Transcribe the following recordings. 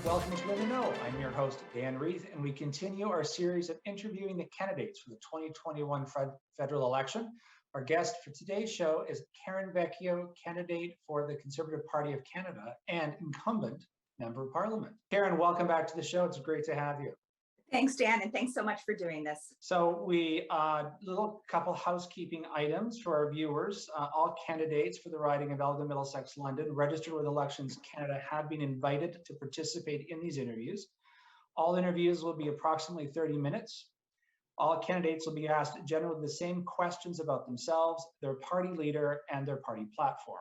Welcome to In the Know. I'm your host, Dan Reith, and we continue our series of interviewing the candidates for the 2021 federal election. Our guest for today's show is Karen Vecchio, candidate for the Conservative Party of Canada and incumbent Member of Parliament. Karen, welcome back to the show. It's great to have you. Thanks, Dan, and thanks so much for doing this. So little couple housekeeping items for our viewers. All candidates for the riding of Elgin-Middlesex-London registered with Elections Canada have been invited to participate in these interviews. All interviews will be approximately 30 minutes. All candidates will be asked generally the same questions about themselves, their party leader, and their party platform.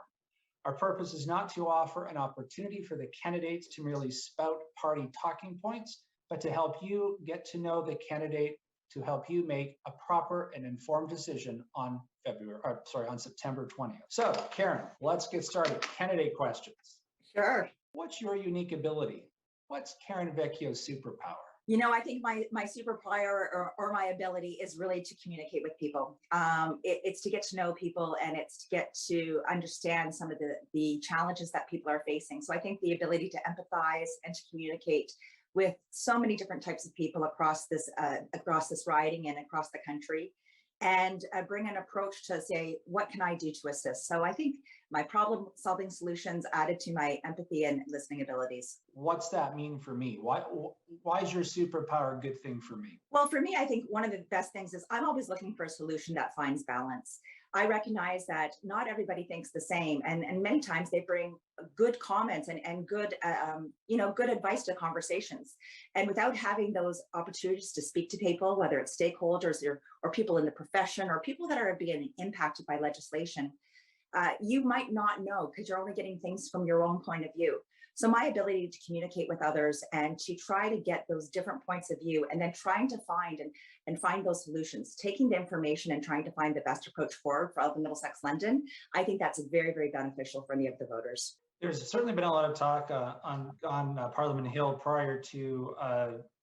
Our purpose is not to offer an opportunity for the candidates to merely spout party talking points, but to help you get to know the candidate, to help you make a proper and informed decision on September 20th. So, Karen, let's get started. Candidate questions. Sure. What's your unique ability? What's Karen Vecchio's superpower? You know, I think my superpower or my ability is really to communicate with people. It's to get to know people, and it's to get to understand some of the challenges that people are facing. So I think the ability to empathize and to communicate with so many different types of people across this riding and across the country, and bring an approach to say, what can I do to assist? So I think my problem-solving solutions added to my empathy and listening abilities. What's that mean for me? Why is your superpower a good thing for me? Well, for me, I think one of the best things is I'm always looking for a solution that finds balance. I recognize that not everybody thinks the same, and many times they bring good comments and good, good advice to conversations. And without having those opportunities to speak to people, whether it's stakeholders or people in the profession or people that are being impacted by legislation, you might not know because you're only getting things from your own point of view. So my ability to communicate with others and to try to get those different points of view, and then trying to find those solutions, taking the information and trying to find the best approach forward for Elgin-Middlesex-London, I think that's very, very beneficial for any of the voters. There's certainly been a lot of talk on Parliament Hill prior to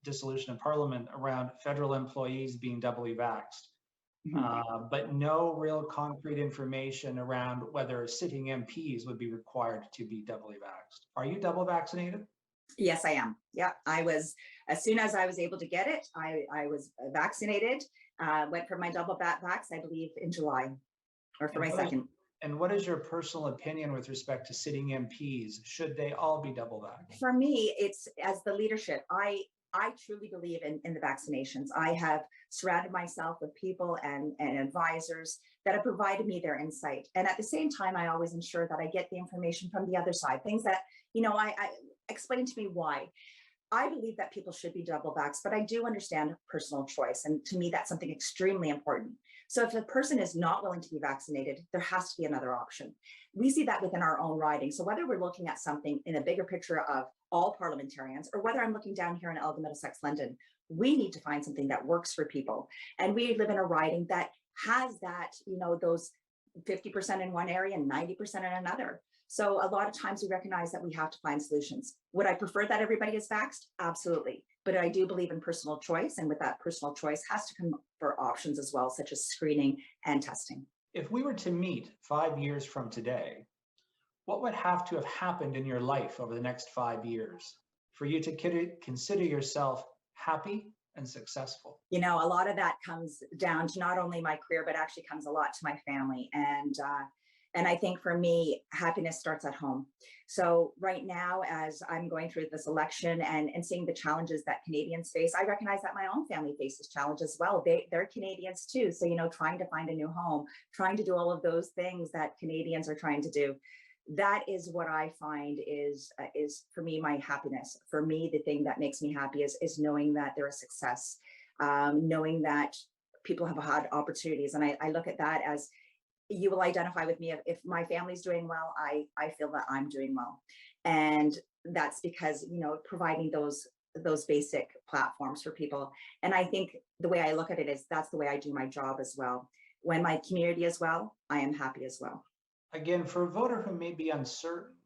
dissolution of Parliament around federal employees being doubly vaxxed. But no real concrete information around whether sitting MPs would be required to be doubly vaxxed. Are you double vaccinated? Yes, I am. Yeah, I was, as soon as I was able to get it, I was vaccinated, went for my double vax, I believe, in July, or for my second. And what is your personal opinion with respect to sitting MPs? Should they all be double vaxxed? For me, it's as the leadership, I truly believe in the vaccinations. I have surrounded myself with people and advisors that have provided me their insight. And at the same time, I always ensure that I get the information from the other side, things that, I explain to me why. I believe that people should be double vaxxed, but I do understand personal choice. And to me, that's something extremely important. So if a person is not willing to be vaccinated, there has to be another option. We see that within our own riding. So whether we're looking at something in a bigger picture of all parliamentarians, or whether I'm looking down here in Elgin-Middlesex-London, we need to find something that works for people. And we live in a riding that has that, those 50% in one area and 90% in another. So a lot of times we recognize that we have to find solutions. Would I prefer that everybody is vaxxed? Absolutely. But I do believe in personal choice. And with that personal choice has to come for options as well, such as screening and testing. If we were to meet 5 years from today, what would have to have happened in your life over the next 5 years for you to consider yourself happy and successful? A lot of that comes down to not only my career, but actually comes a lot to my family. And I think for me, happiness starts at home. So right now, as I'm going through this election and seeing the challenges that Canadians face, I recognize that my own family faces challenges as well. They're Canadians too. So, trying to find a new home, trying to do all of those things that Canadians are trying to do. That is what I find is for me, my happiness. For me, the thing that makes me happy is knowing that they're a success, knowing that people have had opportunities. And I look at that as, you will identify with me if my family's doing well, I feel that I'm doing well. And that's because, providing those basic platforms for people. And I think the way I look at it is that's the way I do my job as well. When my community is well, I am happy as well. Again, for a voter who may be uncertain,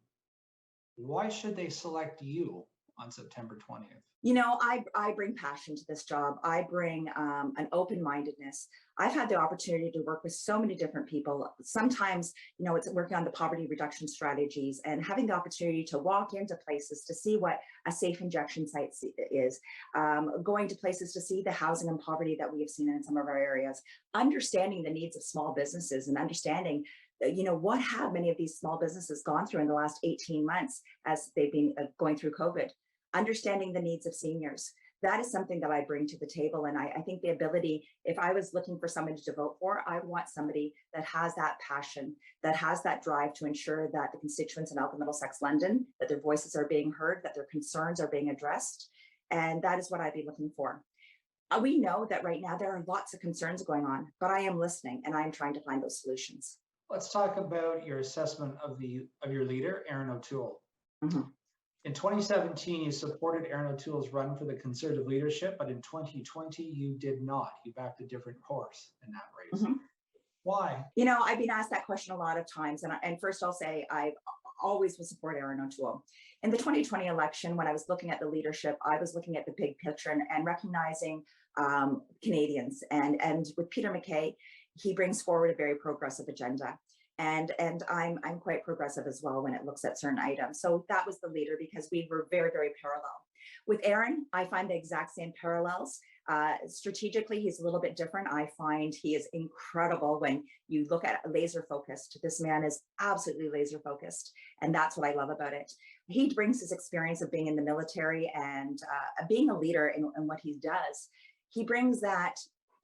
why should they select you on September 20th? You know, I bring passion to this job. I bring an open-mindedness. I've had the opportunity to work with so many different people. Sometimes, you know, it's working on the poverty reduction strategies and having the opportunity to walk into places to see what a safe injection site is, going to places to see the housing and poverty that we have seen in some of our areas, understanding the needs of small businesses and understanding you know, what have many of these small businesses gone through in the last 18 months as they've been going through COVID, understanding the needs of seniors. That is something that I bring to the table. And I think the ability, if I was looking for somebody to vote for, I want somebody that has that passion, that has that drive to ensure that the constituents in Elgin-Middlesex-London, that their voices are being heard, that their concerns are being addressed. And that is what I'd be looking for. We know that right now there are lots of concerns going on, but I am listening and I'm trying to find those solutions. Let's talk about your assessment of your leader, Erin O'Toole. Mm-hmm. In 2017, you supported Erin O'Toole's run for the Conservative leadership, but in 2020, you did not. You backed a different course in that race. Mm-hmm. Why? You know, I've been asked that question a lot of times. And first I'll say I always will support Erin O'Toole. In the 2020 election, when I was looking at the leadership, I was looking at the big picture and recognizing Canadians. And with Peter MacKay, he brings forward a very progressive agenda. And I'm quite progressive as well when it looks at certain items. So that was the leader because we were very, very parallel. With Erin, I find the exact same parallels. Strategically, he's a little bit different. I find he is incredible when you look at laser focused. This man is absolutely laser focused. And that's what I love about it. He brings his experience of being in the military and being a leader in what he does. He brings that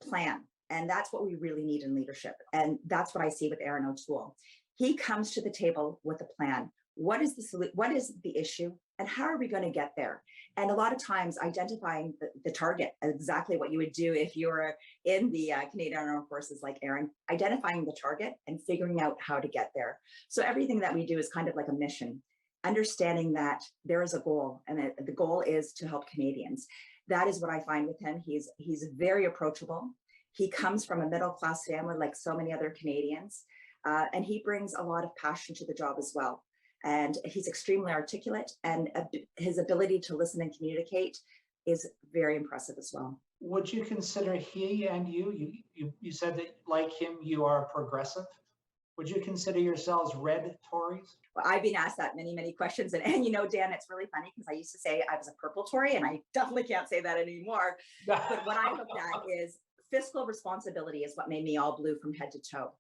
plan. And that's what we really need in leadership. And that's what I see with Erin O'Toole. He comes to the table with a plan. What is the issue and how are we going to get there? And a lot of times identifying the target, exactly what you would do if you were in the Canadian Armed Forces like Erin, identifying the target and figuring out how to get there. So everything that we do is kind of like a mission, understanding that there is a goal and the goal is to help Canadians. That is what I find with him. He's very approachable. He comes from a middle-class family like so many other Canadians, and he brings a lot of passion to the job as well. And he's extremely articulate, and his ability to listen and communicate is very impressive as well. Would you consider he and you said that like him, you are progressive? Would you consider yourselves red Tories? Well, I've been asked that many, many questions. And you know, Dan, it's really funny because I used to say I was a purple Tory, and I definitely can't say that anymore. But what I looked at is fiscal responsibility is what made me all blue from head to toe.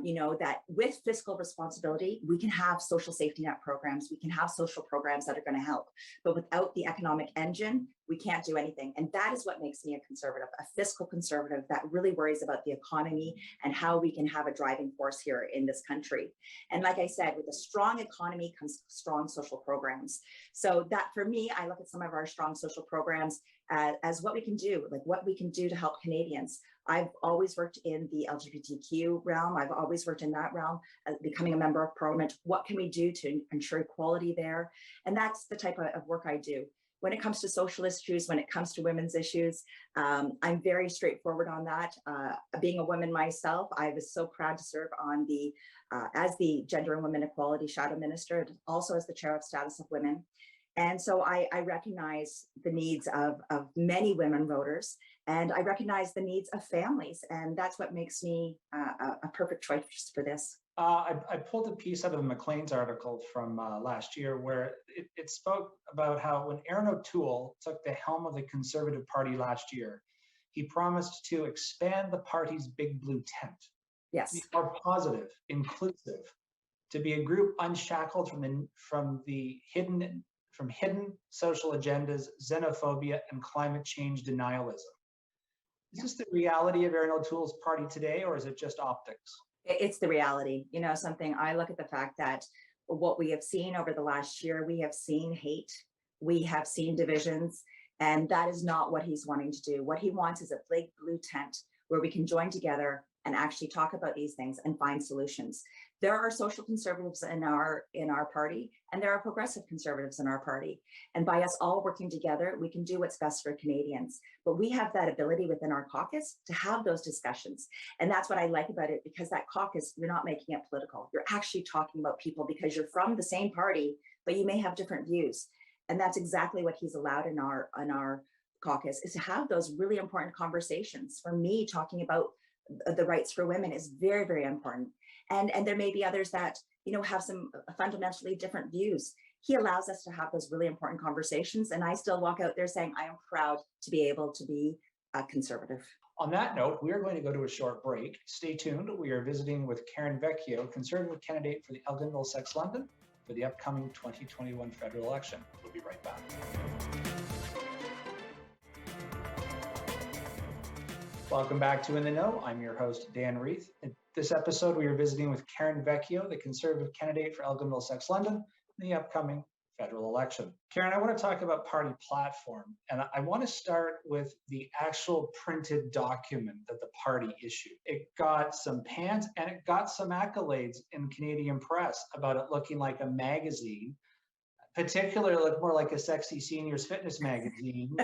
You know, that with fiscal responsibility, we can have social safety net programs, we can have social programs that are going to help. But without the economic engine, we can't do anything. And that is what makes me a conservative, a fiscal conservative that really worries about the economy and how we can have a driving force here in this country. And like I said, with a strong economy comes strong social programs. So that for me, I look at some of our strong social programs as what we can do, like what we can do to help Canadians. I've always worked in the LGBTQ realm. I've always worked in that realm, becoming a member of parliament. What can we do to ensure equality there? And that's the type of work I do. When it comes to social issues, when it comes to women's issues, I'm very straightforward on that. Being a woman myself, I was so proud to serve on as the Gender and Women Equality Shadow Minister, also as the Chair of Status of Women. And so I recognize the needs of many women voters, and I recognize the needs of families. And that's what makes me a perfect choice for this. I pulled a piece out of Maclean's article from last year where it spoke about how when Erin O'Toole took the helm of the Conservative Party last year, he promised to expand the party's big blue tent. Yes. Be more positive, inclusive, to be a group unshackled from hidden social agendas, xenophobia, and climate change denialism. Is this the reality of Erin O'Toole's party today, or is it just optics? It's the reality. You know, something I look at the fact that what we have seen over the last year, we have seen hate, we have seen divisions, and that is not what he's wanting to do. What he wants is a big blue tent where we can join together and actually talk about these things and find solutions. There are social conservatives in our party, and there are progressive conservatives in our party. And by us all working together, we can do what's best for Canadians. But we have that ability within our caucus to have those discussions. And that's what I like about it, because that caucus, you're not making it political. You're actually talking about people because you're from the same party, but you may have different views. And that's exactly what he's allowed in our caucus, is to have those really important conversations. For me, talking about the rights for women is very, very important. And there may be others that, have some fundamentally different views. He allows us to have those really important conversations. And I still walk out there saying, I am proud to be able to be a conservative. On that note, we are going to go to a short break. Stay tuned. We are visiting with Karen Vecchio, Conservative candidate for the Elgin-Middlesex-London for the upcoming 2021 federal election. We'll be right back. Welcome back to In the Know. I'm your host, Dan Reith. In this episode, we are visiting with Karen Vecchio, the Conservative candidate for Elgin-Middlesex-London in the upcoming federal election. Karen, I want to talk about party platform, and I want to start with the actual printed document that the party issued. It got some pans and it got some accolades in Canadian press about it looking like a magazine, particularly looked more like a sexy seniors fitness magazine,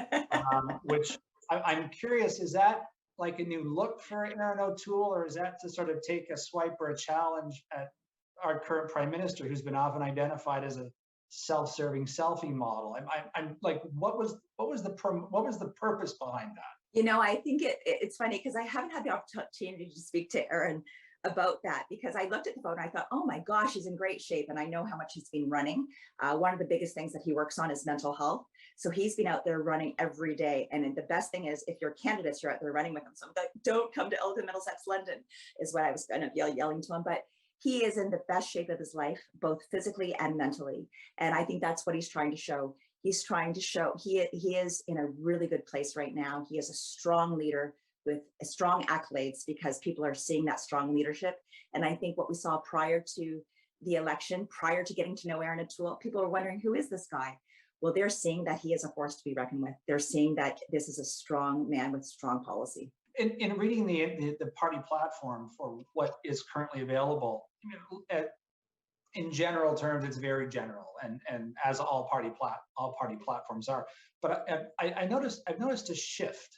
which I'm curious, is that like a new look for Erin O'Toole, or is that to sort of take a swipe or a challenge at our current prime minister, who's been often identified as a self-serving selfie model? I'm like, what was the purpose behind that? I think it's funny because I haven't had the opportunity to speak to Erin about that, because I looked at the photo and I thought, oh my gosh, he's in great shape. And I know how much he's been running. One of the biggest things that he works on is mental health. So he's been out there running every day. And the best thing is, if you're candidates, you're out there running with him. So don't come to Elgin-Middlesex-London is what I was kind of yelling to him. But he is in the best shape of his life, both physically and mentally. And I think that's what he's trying to show. He's trying to show he is in a really good place right now. He is a strong leader with strong accolades, because people are seeing that strong leadership. And I think what we saw prior to the election, prior to getting to know Erin O'Toole, people are wondering, who is this guy? Well, they're seeing that he is a force to be reckoned with. They're seeing that this is a strong man with strong policy. In reading the party platform for what is currently available, in general terms, it's very general, and as all party platforms are. But I've noticed a shift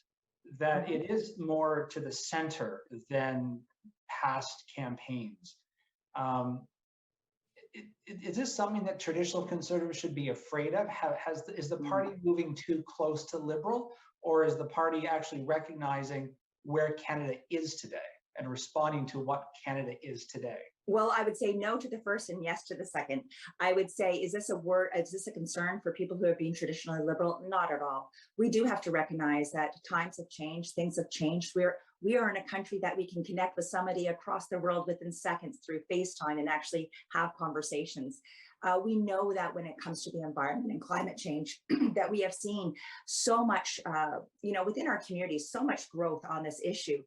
that it is more to the center than past campaigns. Is this something that traditional conservatives should be afraid of? Is the party moving too close to liberal, or is the party actually recognizing where Canada is today and responding to what Canada is today? Well, I would say no to the first and yes to the second. I would say, is this a concern for people who have been traditionally liberal? Not at all. We do have to recognize that times have changed, things have changed. We are in a country that we can connect with somebody across the world within seconds through FaceTime and actually have conversations. We know that when it comes to the environment and climate change, that we have seen so much, within our community, so much growth on this issue.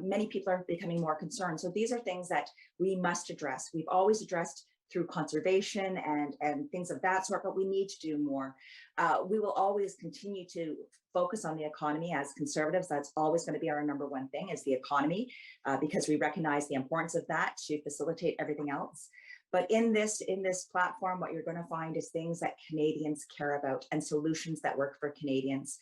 Many people are becoming more concerned. So these are things that we must address. We've always addressed through conservation and things of that sort, but we need to do more. We will always continue to focus on the economy as conservatives. That's always going to be our number one thing, is the economy, because we recognize the importance of that to facilitate everything else. But in this platform, what you're going to find is things that Canadians care about and solutions that work for Canadians.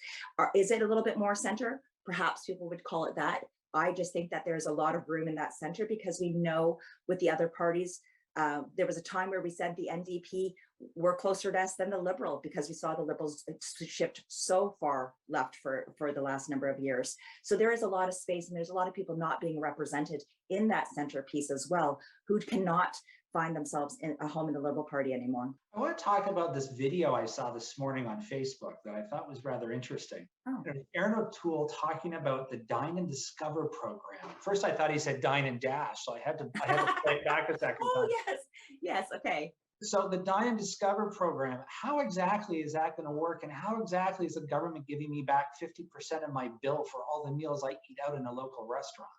Is it a little bit more center? Perhaps people would call it that. I just think that there's a lot of room in that center, because we know with the other parties, there was a time where we said the NDP were closer to us than the Liberal, because we saw the Liberals shift so far left for the last number of years. So there is a lot of space, and there's a lot of people not being represented in that centerpiece as well, who cannot find themselves in a home in the Liberal Party anymore. I want to talk about this video I saw this morning on Facebook that I thought was rather interesting. Oh. Erin O'Toole talking about the Dine and Discover program. First, I thought he said Dine and Dash, so I had to play it back a second. Oh, yes, okay. So the Dine and Discover program, how exactly is that going to work, and how exactly is the government giving me back 50% of my bill for all the meals I eat out in a local restaurant?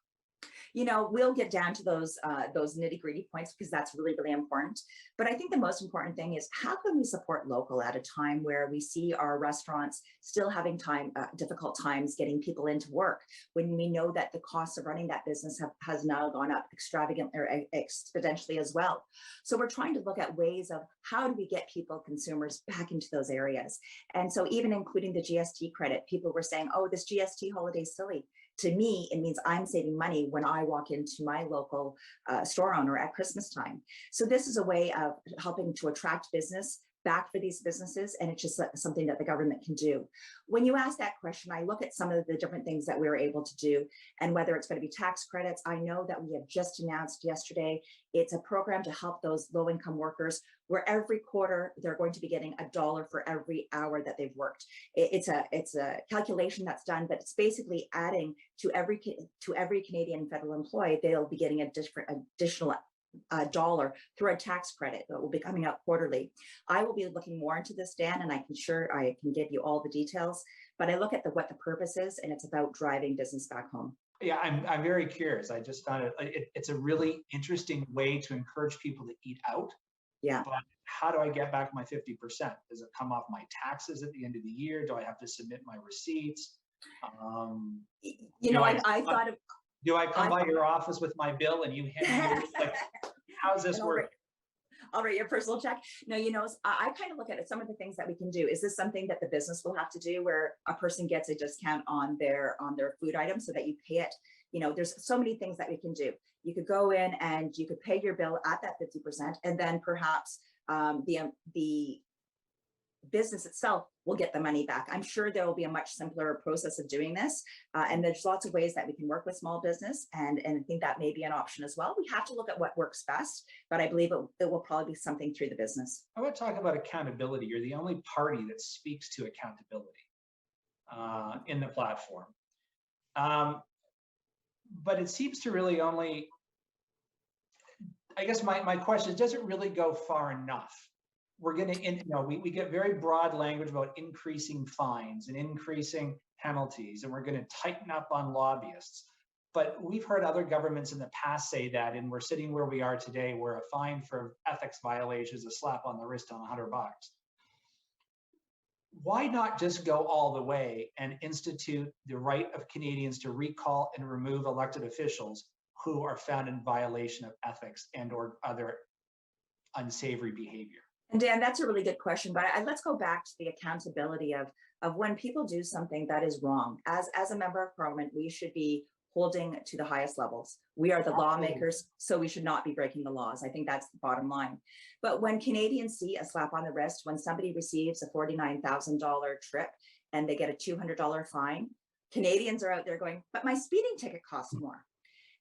We'll get down to those nitty-gritty points, because that's really, really important. But I think the most important thing is, how can we support local at a time where we see our restaurants still having difficult times getting people into work, when we know that the cost of running that business has now gone up extravagantly or exponentially as well. So we're trying to look at ways of how do we get people, consumers, back into those areas. And so even including the GST credit, people were saying, oh, this GST holiday is silly. To me, it means I'm saving money when I walk into my local store owner at Christmas time. So this is a way of helping to attract business, back for these businesses, and it's just something that the government can do. When you ask that question, I look at some of the different things that we were able to do, and whether it's going to be tax credits. I know that we have just announced yesterday, it's a program to help those low-income workers, where every quarter they're going to be getting $1 for every hour that they've worked. It's a calculation that's done, but it's basically adding to every Canadian federal employee, they'll be getting additional dollar through a tax credit that will be coming out quarterly. I will be looking more into this, Dan, and I can give you all the details, but I look at what the purpose is, and it's about driving business back home. Yeah, I'm very curious. I just found it's a really interesting way to encourage people to eat out. Yeah. But how do I get back my 50%? Does it come off my taxes at the end of the year? Do I have to submit my receipts? I thought of. Do I come by your office with my bill and you hand me like, how's this work? I'll write your personal check. No, I kind of look at it. Some of the things that we can do. Is this something that the business will have to do, where a person gets a discount on their food items so that you pay it? There's so many things that we can do. You could go in and you could pay your bill at that 50%, and then perhaps the business itself will get the money back. I'm sure there will be a much simpler process of doing this. And there's lots of ways that we can work with small business. And I think that may be an option as well. We have to look at what works best, but I believe it will probably be something through the business. I want to talk about accountability. You're the only party that speaks to accountability in the platform. But it seems to really only, I guess my question is, does it really go far enough? We're going to, we get very broad language about increasing fines and increasing penalties, and we're going to tighten up on lobbyists. But we've heard other governments in the past say that, and we're sitting where we are today, where a fine for ethics violation is a slap on the wrist on $100. Why not just go all the way and institute the right of Canadians to recall and remove elected officials who are found in violation of ethics and or other unsavory behavior? And Dan, that's a really good question, but let's go back to the accountability of when people do something that is wrong. As a member of parliament, we should be holding to the highest levels. We are the lawmakers, so we should not be breaking the laws. I think that's the bottom line. But when Canadians see a slap on the wrist, when somebody receives a $49,000 trip and they get a $200 fine, Canadians are out there going, but my speeding ticket costs more.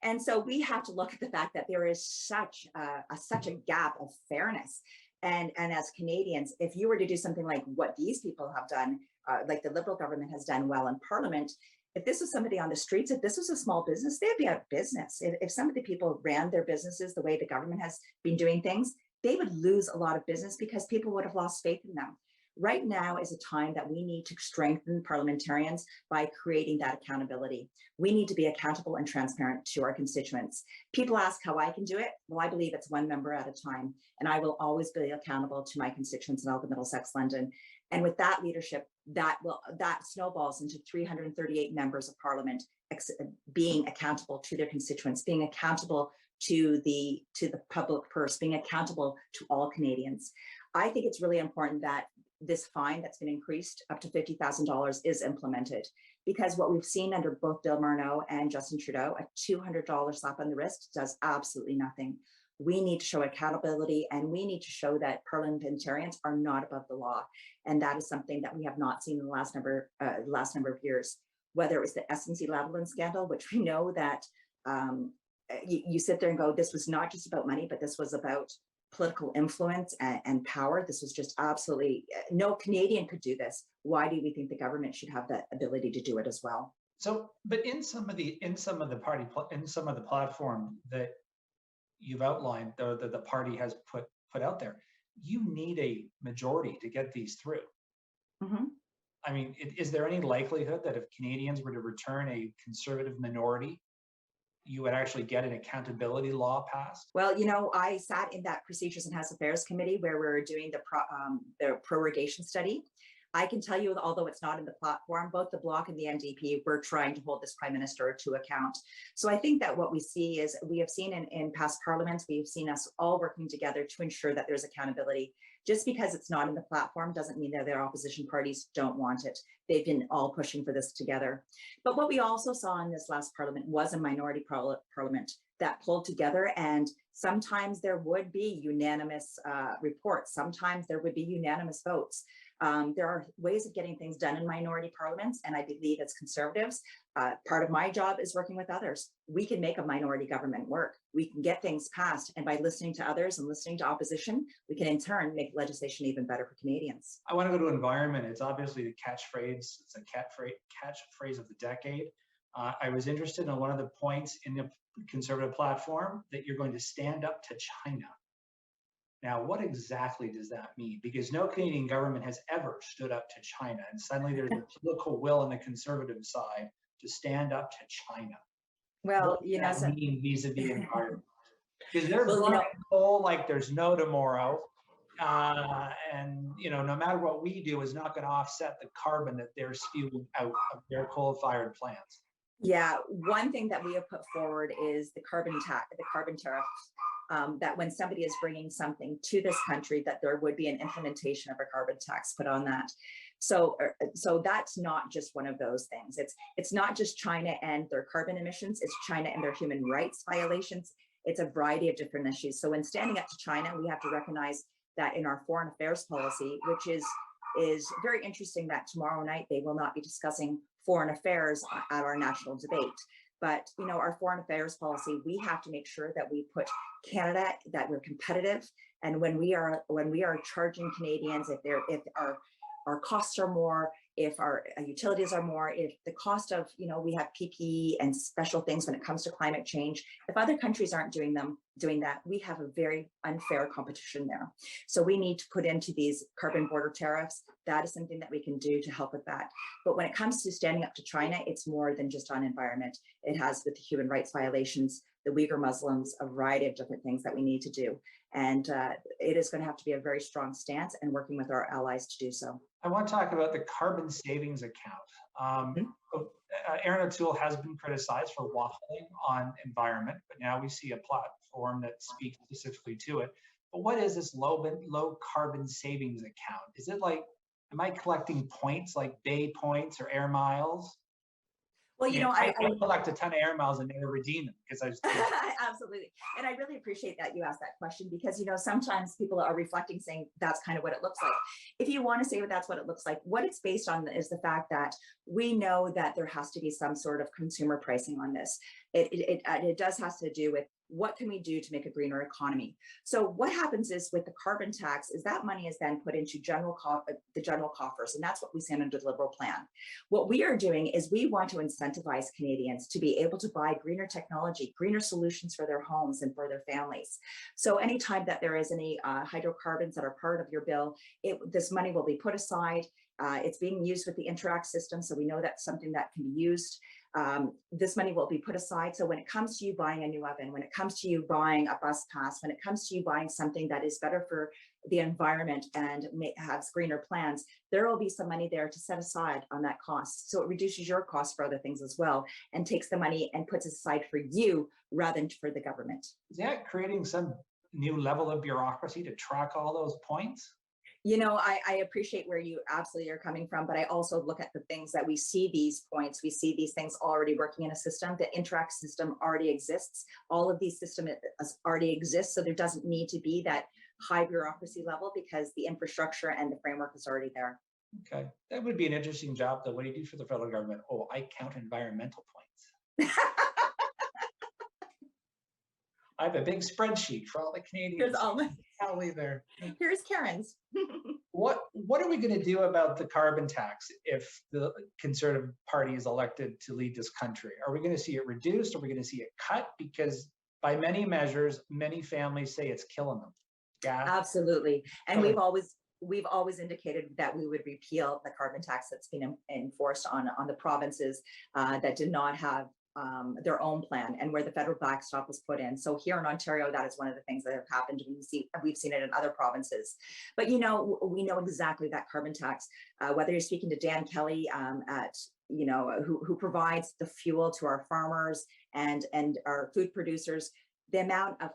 And so we have to look at the fact that there is such a gap of fairness. And as Canadians, if you were to do something like what these people have done, like the Liberal government has done well in Parliament, if this was somebody on the streets, if this was a small business, they'd be out of business. If some of the people ran their businesses the way the government has been doing things, they would lose a lot of business because people would have lost faith in them. Right now is a time that we need to strengthen parliamentarians by creating that accountability. We need to be accountable and transparent to our constituents. People ask how I can do it. Well, I believe it's one member at a time, and I will always be accountable to my constituents in Elgin-Middlesex-London. And with that leadership, that snowballs into 338 members of parliament being accountable to their constituents, being accountable to the public purse, being accountable to all Canadians. I think it's really important that this fine that's been increased up to $50,000 is implemented, because what we've seen under both Bill Morneau and Justin Trudeau, a $200 slap on the wrist does absolutely nothing. We need to show accountability, and we need to show that parliamentarians are not above the law. And that is something that we have not seen in the last number of years, whether it was the SNC-Lavalin scandal, which we know that you sit there and go, this was not just about money, but this was about political influence and power. This was just absolutely, no Canadian could do this. Why do we think the government should have that ability to do it as well? So, but in some of the platform that you've outlined, the party has put out there, you need a majority to get these through. Mm-hmm. I mean, is there any likelihood that if Canadians were to return a conservative minority, you would actually get an accountability law passed? Well, I sat in that Procedures and House Affairs Committee where we're doing the prorogation study. I can tell you, although it's not in the platform, both the Bloc and the NDP were trying to hold this Prime Minister to account. So I think that what we see is, we have seen in past parliaments, we've seen us all working together to ensure that there's accountability. Just because it's not in the platform doesn't mean that their opposition parties don't want it. They've been all pushing for this together. But what we also saw in this last parliament was a minority parliament that pulled together, and sometimes there would be unanimous reports. Sometimes there would be unanimous votes. There are ways of getting things done in minority parliaments, and I believe as Conservatives, part of my job is working with others. We can make a minority government work. We can get things passed, and by listening to others and listening to opposition, we can in turn make legislation even better for Canadians. I want to go to environment. It's obviously the catchphrase. It's a catchphrase of the decade. I was interested in one of the points in the Conservative platform that you're going to stand up to China. Now, what exactly does that mean? Because no Canadian government has ever stood up to China, and suddenly there's a political will on the Conservative side to stand up to China. Well, what does that mean vis-a-vis environment? Because they're well, burning coal like there's no tomorrow, and no matter what we do is not going to offset the carbon that they're spewing out of their coal-fired plants. Yeah, one thing that we have put forward is the carbon tax, the carbon tariff. That when somebody is bringing something to this country, that there would be an implementation of a carbon tax put on that. So that's not just one of those things. It's not just China and their carbon emissions. It's China and their human rights violations. It's a variety of different issues. So when standing up to China, we have to recognize that in our foreign affairs policy, which is very interesting, that tomorrow night they will not be discussing foreign affairs at our national debate. But our foreign affairs policy, we have to make sure that we put Canada, that we're competitive. And when we are charging Canadians, if our costs are more, if our utilities are more, if the cost of, we have PPE and special things when it comes to climate change, if other countries aren't doing that, we have a very unfair competition there. So we need to put into these carbon border tariffs. That is something that we can do to help with that. But when it comes to standing up to China, it's more than just on environment. It has with the human rights violations, the Uyghur Muslims, a variety of different things that we need to do. And it is going to have to be a very strong stance, and working with our allies to do so. I want to talk about the carbon savings account. Erin O'Toole has been criticized for waffling on environment, but now we see a platform that speaks specifically to it. But what is this low carbon savings account? Is it like, am I collecting points like Bay points or air miles? Well, I collect a ton of air miles and never redeem them because I just absolutely. And I really appreciate that you asked that question, because sometimes people are reflecting, saying that's kind of what it looks like. If you want to say that's what it looks like, what it's based on is the fact that we know that there has to be some sort of consumer pricing on this. It does has to do with what can we do to make a greener economy. So what happens is with the carbon tax is that money is then put into the general coffers, and that's what we send under the Liberal plan. What we are doing is we want to incentivize Canadians to be able to buy greener technology, greener solutions for their homes and for their families. So anytime that there is any hydrocarbons that are part of your bill, this money will be put aside. It's being used with the Interact system, so we know that's something that can be used. This money will be put aside. So when it comes to you buying a new oven, when it comes to you buying a bus pass, when it comes to you buying something that is better for the environment and has greener plans, there will be some money there to set aside on that cost. So it reduces your cost for other things as well, and takes the money and puts it aside for you rather than for the government. Is that creating some new level of bureaucracy to track all those points? I appreciate where you absolutely are coming from, but I also look at the things that we see these points, we see these things already working in a system. The Interact system already exists. All of these systems already exist. So there doesn't need to be that high bureaucracy level, because the infrastructure and the framework is already there. Okay. That would be an interesting job, though. What do you do for the federal government? Oh, I count environmental points. I have a big spreadsheet for all the Canadians. Here's Karen's. What are we going to do about the carbon tax if the Conservative Party is elected to lead this country? Are we going to see it reduced? Are we going to see it cut? Because by many measures, many families say it's killing them. Yeah. Absolutely. And we've always indicated that we would repeal the carbon tax that's been enforced on the provinces that did not have their own plan, and where the federal backstop was put in. So here in Ontario, that is one of the things that have happened. We've seen it in other provinces. But we know exactly that carbon tax, whether you're speaking to Dan Kelly who provides the fuel to our farmers and our food producers, the amount of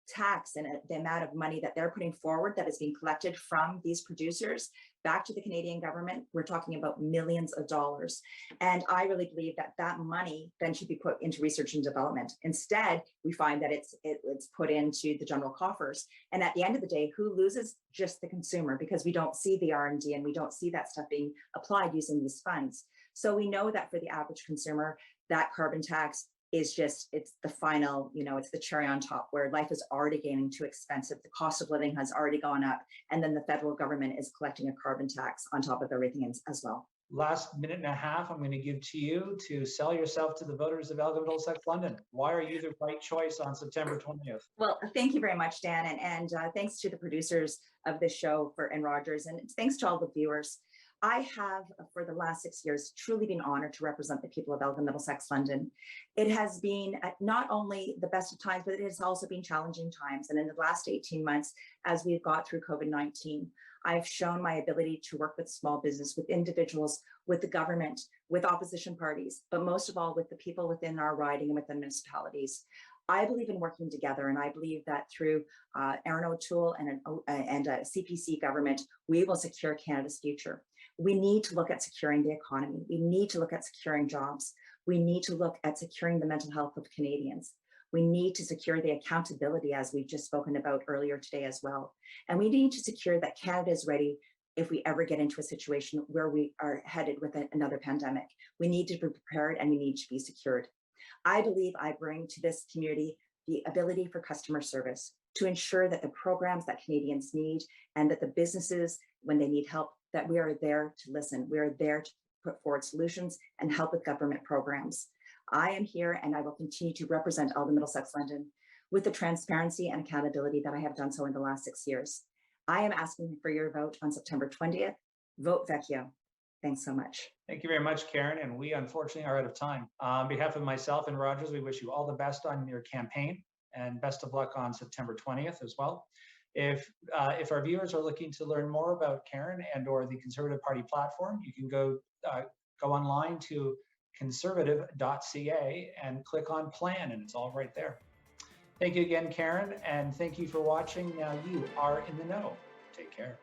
tax and the amount of money that they're putting forward that is being collected from these producers, back to the Canadian government, we're talking about millions of dollars. And I really believe that that money then should be put into research and development. Instead, we find that it's put into the general coffers. And at the end of the day, who loses? Just the consumer, because we don't see the R&D and we don't see that stuff being applied using these funds. So we know that for the average consumer, that carbon tax is just, it's the final, it's the cherry on top, where life is already getting too expensive. The cost of living has already gone up. And then the federal government is collecting a carbon tax on top of everything as well. Last minute and a half, I'm going to give to you to sell yourself to the voters of Elgin-Middlesex-London. Why are you the right choice on September 20th? Well, thank you very much, Dan. And thanks to the producers of this show and Rogers, and thanks to all the viewers. I have, for the last 6 years, truly been honored to represent the people of Elgin-Middlesex-London. It has been not only the best of times, but it has also been challenging times. And in the last 18 months, as we've got through COVID-19, I've shown my ability to work with small business, with individuals, with the government, with opposition parties, but most of all with the people within our riding and within municipalities. I believe in working together, and I believe that through Aaron O'Toole and a CPC government, we will secure Canada's future. We need to look at securing the economy. We need to look at securing jobs. We need to look at securing the mental health of Canadians. We need to secure the accountability, as we've just spoken about earlier today as well. And we need to secure that Canada is ready if we ever get into a situation where we are headed with another pandemic. We need to be prepared and we need to be secured. I believe I bring to this community the ability for customer service to ensure that the programs that Canadians need and that the businesses, when they need help, that we are there to listen. We are there to put forward solutions and help with government programs. I am here and I will continue to represent Elgin-Middlesex-London with the transparency and accountability that I have done so in the last 6 years. I am asking for your vote on September 20th. Vote Vecchio. Thanks so much. Thank you very much, Karen. And we unfortunately are out of time. On behalf of myself and Rogers, we wish you all the best on your campaign and best of luck on September 20th as well. If our viewers are looking to learn more about Karen and or the Conservative Party platform, you can go online to conservative.ca and click on plan, and it's all right there. Thank you again, Karen, and thank you for watching. Now you are in the know. Take care.